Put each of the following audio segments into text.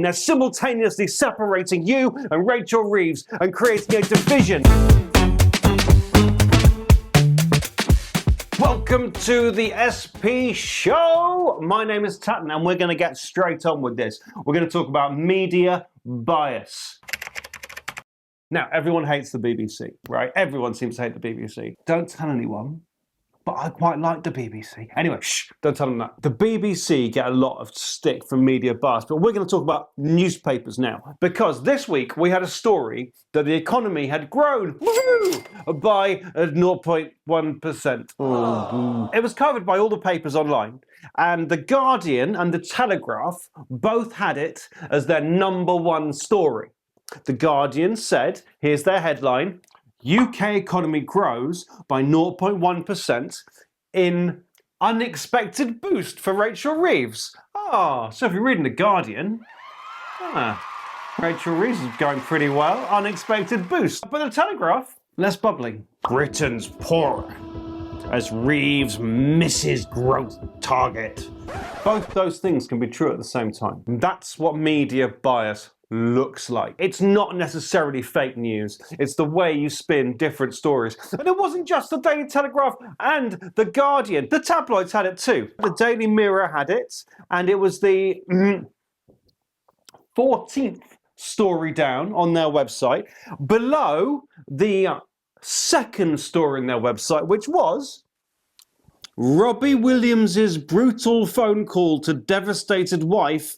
They're simultaneously separating you and Rachel Reeves and creating a division. Welcome to the SP Show. My name is Tatton and we're going to get straight on with this. We're going to talk about media bias. Now, everyone hates the BBC, right? Everyone seems to hate the BBC. Don't tell anyone, but I quite like the BBC. Anyway, shh, don't tell them that. The BBC get a lot of stick from media bias, but we're going to talk about newspapers now. Because this week we had a story that the economy had grown by 0.1%. It was covered by all the papers online, and The Guardian and The Telegraph both had it as their #1 story. The Guardian said, here's their headline, UK economy grows by 0.1% in unexpected boost for Rachel Reeves. So if you're reading The Guardian, Rachel Reeves is going pretty well. Unexpected boost. But The Telegraph, less bubbly. Britain's poorer as Reeves misses growth target. Both those things can be true at the same time. That's what media bias looks like. It's not necessarily fake news. It's the way you spin different stories. And it wasn't just the Daily Telegraph and The Guardian. The tabloids had it too. The Daily Mirror had it, and it was the 14th story down on their website, below the second story on their website, which was Robbie Williams's brutal phone call to devastated wife,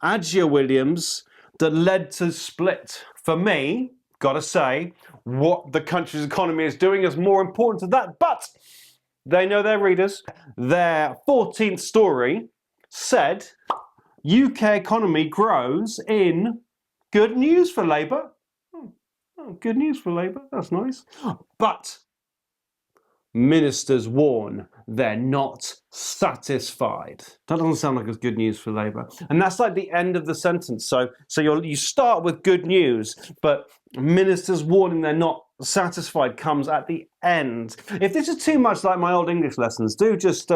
Adja Williams, that led to split. For me, gotta say, what the country's economy is doing is more important to that, but they know their readers. Their 14th story said, UK economy grows in good news for Labour. Good news for Labour, that's nice. But ministers warn they're not satisfied. That doesn't sound like it's good news for Labour. And that's like the end of the sentence. So you start with good news, but ministers warning they're not satisfied comes at the end. If this is too much like my old English lessons, do just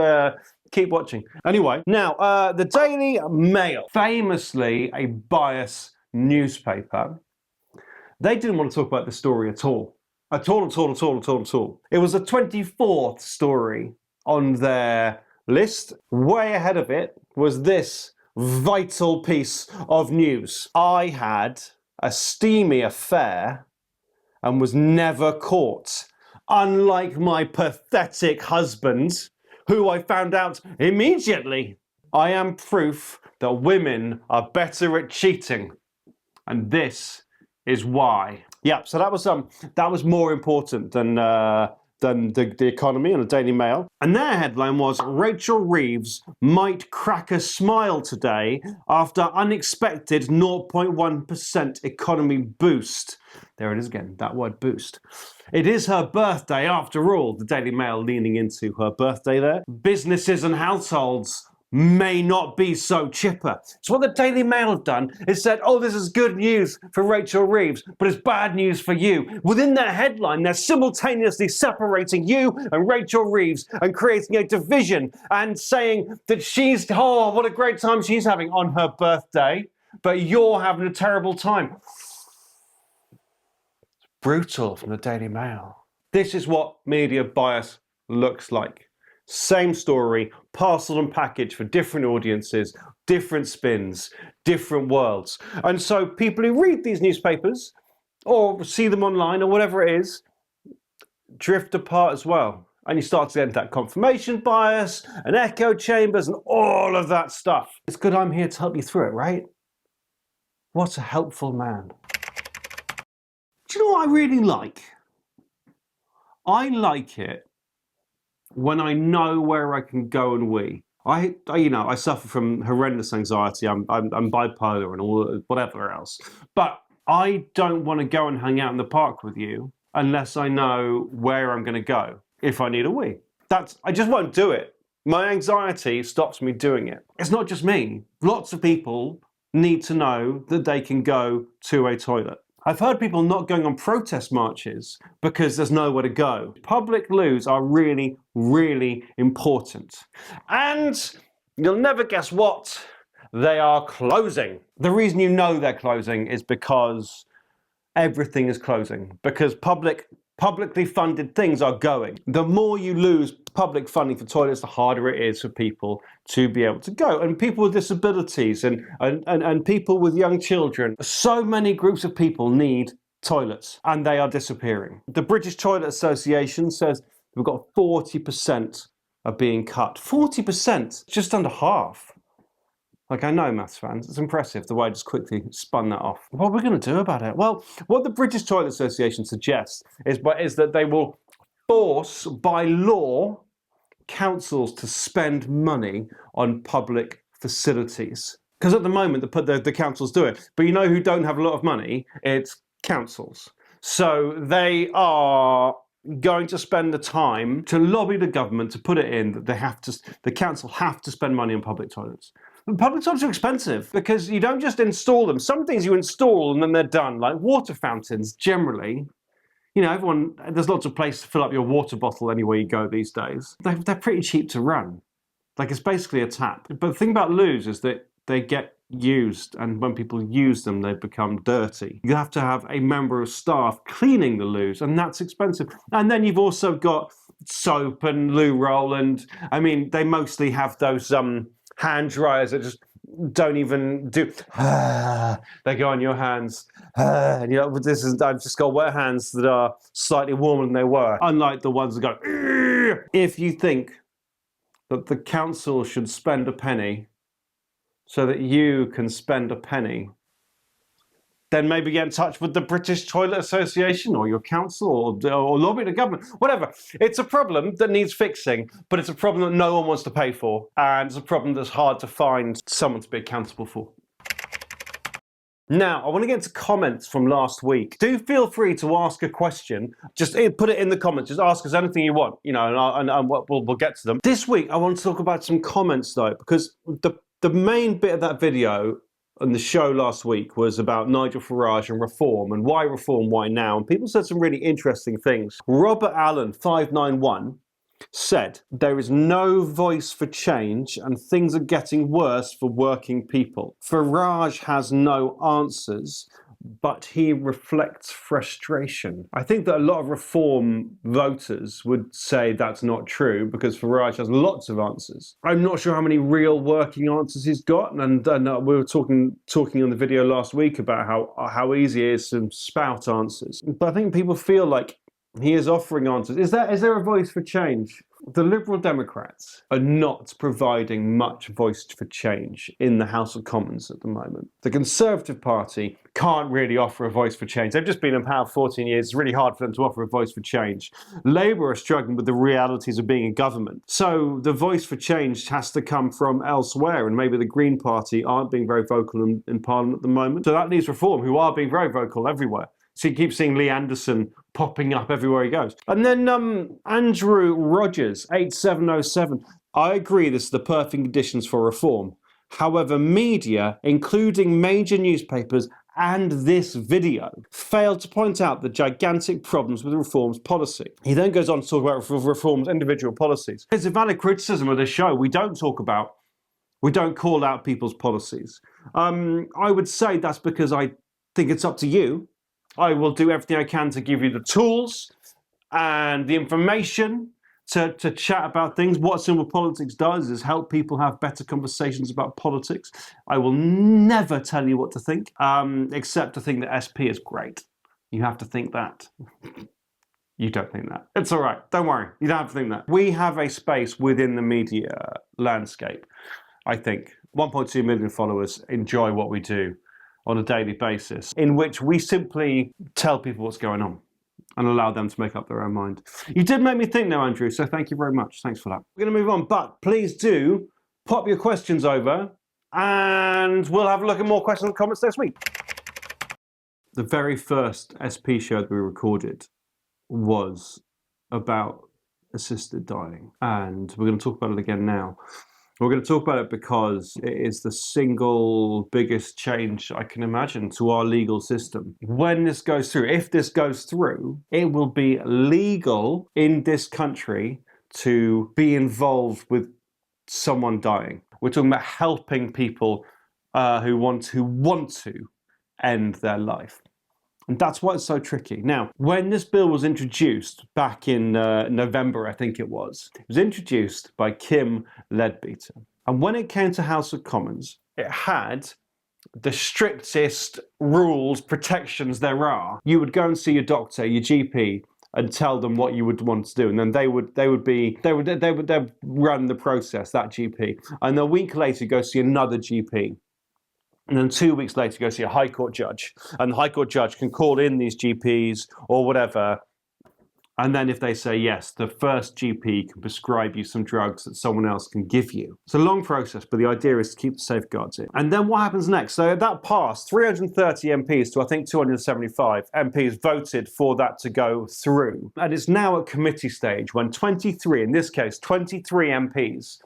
keep watching. Anyway, now the Daily Mail, famously a biased newspaper, they didn't want to talk about this story at all. At all. It was the 24th story on their list. Way ahead of it was this vital piece of news. I had a steamy affair and was never caught. Unlike my pathetic husband, who I found out immediately. I am proof that women are better at cheating. And this is why. Yeah, so that was more important than the economy and the Daily Mail. And their headline was, Rachel Reeves might crack a smile today after unexpected 0.1% economy boost. There it is again, that word boost. It is her birthday after all, the Daily Mail leaning into her birthday there. Businesses and households may not be so chipper. So what the Daily Mail have done is said, oh, this is good news for Rachel Reeves, but it's bad news for you. Within their headline, they're simultaneously separating you and Rachel Reeves and creating a division and saying that she's, oh, what a great time she's having on her birthday, but you're having a terrible time. It's brutal from the Daily Mail. This is what media bias looks like. Same story, parcel and package for different audiences, different spins, different worlds. And so people who read these newspapers or see them online or whatever it is, drift apart as well. And you start to get into that confirmation bias and echo chambers and all of that stuff. It's good I'm here to help you through it, right? What a helpful man. Do you know what I really like? I like it when I know where I can go and wee. I suffer from horrendous anxiety. I'm bipolar and all whatever else. But I don't want to go and hang out in the park with you unless I know where I'm going to go if I need a wee. I just won't do it. My anxiety stops me doing it. It's not just me. Lots of people need to know that they can go to a toilet. I've heard people not going on protest marches because there's nowhere to go. Public loos are really, really important. And you'll never guess what they are closing. The reason you know they're closing is because everything is closing, because publicly funded things are going. The more you lose public funding for toilets, the harder it is for people to be able to go. And people with disabilities and people with young children. So many groups of people need toilets, and they are disappearing. The British Toilet Association says we've got 40% are being cut. 40%, just under half. Like, I know, maths fans, it's impressive the way I just quickly spun that off. What are we going to do about it? Well, what the British Toilet Association suggests is that they will force, by law, councils to spend money on public facilities. Because at the moment, the councils do it. But you know who don't have a lot of money? It's councils. So they are going to spend the time to lobby the government to put it in that the council have to spend money on public toilets. Public toilets are expensive because you don't just install them. Some things you install and then they're done, like water fountains generally. You know, there's lots of places to fill up your water bottle anywhere you go these days. They're pretty cheap to run. Like, it's basically a tap. But the thing about loos is that they get used, and when people use them, they become dirty. You have to have a member of staff cleaning the loos, and that's expensive. And then you've also got soap and loo roll, and I mean, they mostly have those hand dryers that just don't even do. They go on your hands. And you're like, I've just got wet hands that are slightly warmer than they were. Unlike the ones that go. If you think that the council should spend a penny so that you can spend a penny, then maybe get in touch with the British Toilet Association or your council or lobby the government, whatever. It's a problem that needs fixing, but it's a problem that no one wants to pay for, and it's a problem that's hard to find someone to be accountable for. Now, I want to get to comments from last week. Do feel free to ask a question. Just put it in the comments. Just ask us anything you want, you know, and we'll get to them. This week, I want to talk about some comments, though, because the main bit of that video on the show last week was about Nigel Farage and reform, and why reform, why now? And people said some really interesting things. Robert Allen, 591, said, there is no voice for change and things are getting worse for working people. Farage has no answers, but he reflects frustration. I think that a lot of reform voters would say that's not true because Farage has lots of answers. I'm not sure how many real working answers he's got, and we were talking on the video last week about how easy it is to spout answers. But I think people feel like he is offering answers. Is there a voice for change? The Liberal Democrats are not providing much voice for change in the House of Commons at the moment. The Conservative Party can't really offer a voice for change. They've just been in power for 14 years. It's really hard for them to offer a voice for change. Labour are struggling with the realities of being in government. So the voice for change has to come from elsewhere, and maybe the Green Party aren't being very vocal in Parliament at the moment. So that leaves Reform, who are being very vocal everywhere. So you keep seeing Lee Anderson popping up everywhere he goes. And then Andrew Rogers, 8707. I agree this is the perfect conditions for reform. However, media, including major newspapers and this video, failed to point out the gigantic problems with reform's policy. He then goes on to talk about reform's individual policies. It's a valid criticism of this show. We don't call out people's policies. I would say that's because I think it's up to you. I will do everything I can to give you the tools and the information to chat about things. What Simple Politics does is help people have better conversations about politics. I will never tell you what to think, except to think that SP is great. You have to think that. You don't think that. It's all right. Don't worry. You don't have to think that. We have a space within the media landscape, I think. 1.2 million followers enjoy what we do on a daily basis, in which we simply tell people what's going on and allow them to make up their own mind. You did make me think now, Andrew, so thank you very much. Thanks for that. We're going to move on, but please do pop your questions over and we'll have a look at more questions and comments next week. The very first SP show that we recorded was about assisted dying, and we're going to talk about it again now. We're going to talk about it because it is the single biggest change I can imagine to our legal system. When this goes through, if this goes through, it will be legal in this country to be involved with someone dying. We're talking about helping people who want to end their life. And that's why it's so tricky. Now, when this bill was introduced back in November, I think it was introduced by Kim Leadbeater. And when it came to House of Commons, it had the strictest rules, protections there are. You would go and see your doctor, your GP, and tell them what you would want to do, and then they would run the process, that GP, and a week later go see another GP. And then 2 weeks later, go see a High Court judge. And the High Court judge can call in these GPs or whatever. And then if they say yes, the first GP can prescribe you some drugs that someone else can give you. It's a long process, but the idea is to keep the safeguards in. And then what happens next? So that passed. 330 MPs to, I think, 275 MPs voted for that to go through. And it's now at committee stage when 23, in this case, 23 MPs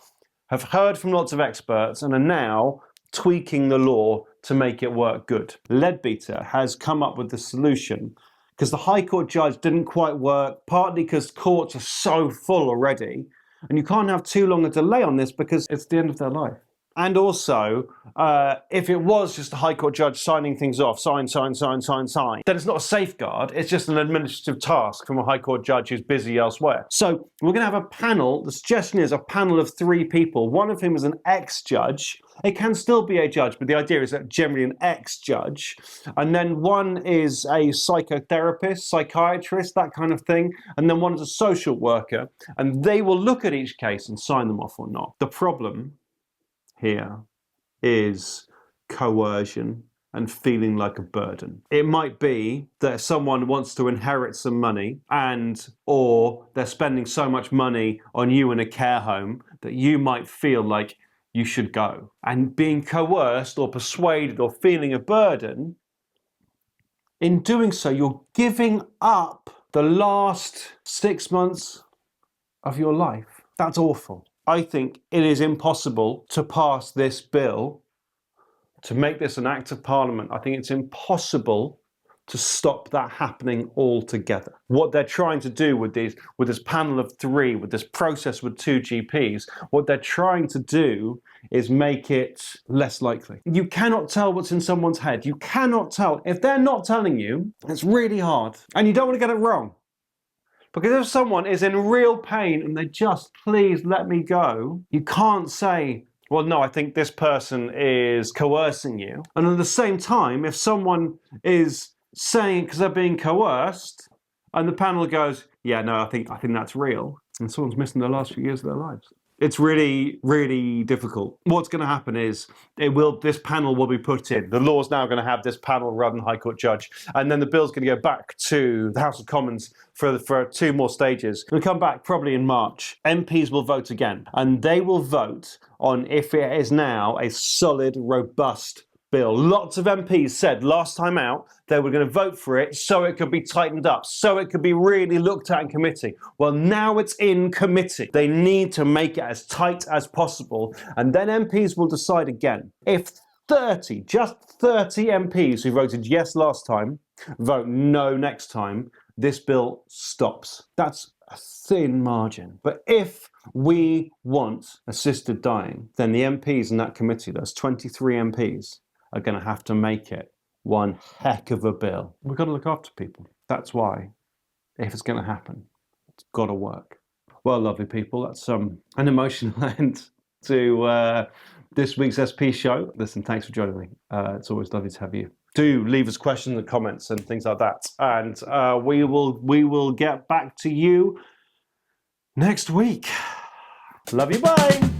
have heard from lots of experts and are now tweaking the law to make it work good. Leadbeater has come up with the solution because the High Court judge didn't quite work, partly because courts are so full already, and you can't have too long a delay on this because it's the end of their life. And also, if it was just a High Court judge signing things off, sign, then it's not a safeguard, it's just an administrative task from a High Court judge who's busy elsewhere. So we're going to have a panel, the suggestion is a panel of 3 people, one of whom is an ex-judge. It can still be a judge, but the idea is that generally an ex-judge. And then one is a psychotherapist, psychiatrist, that kind of thing. And then one is a social worker. And they will look at each case and sign them off or not. The problem here is coercion and feeling like a burden. It might be that someone wants to inherit some money or they're spending so much money on you in a care home that you might feel like you should go. And being coerced or persuaded or feeling a burden, in doing so, you're giving up the last 6 months of your life. That's awful. I think it is impossible to pass this bill, to make this an act of parliament. I think it's impossible to stop that happening altogether. What they're trying to do with this panel of 3, with this process with 2 GPs, what they're trying to do is make it less likely. You cannot tell what's in someone's head. You cannot tell. If they're not telling you, it's really hard. And you don't want to get it wrong. Because if someone is in real pain and they just, please let me go, you can't say, well, no, I think this person is coercing you. And at the same time, if someone is saying because they're being coerced, and the panel goes, yeah, no, I think that's real, and someone's missing the last few years of their lives. It's really, really difficult. What's going to happen is this panel will be put in. The law's now going to have this panel rather than High Court judge, and then the bill's going to go back to the House of Commons for 2 more stages. It'll come back probably in March. MPs will vote again, and they will vote on if it is now a solid, robust bill. Lots of MPs said last time out they were going to vote for it so it could be tightened up, so it could be really looked at in committee. Well, now it's in committee. They need to make it as tight as possible, and then MPs will decide again. If just 30 MPs who voted yes last time vote no next time, this bill stops. That's a thin margin. But if we want assisted dying, then the MPs in that committee, those 23 MPs, are going to have to make it one heck of a bill. We've got to look after people. That's why, if it's going to happen, it's got to work. Well, lovely people, that's an emotional end to this week's SP show. Listen, thanks for joining me. It's always lovely to have you. Do leave us questions in the comments and things like that. And we will get back to you next week. Love you, bye.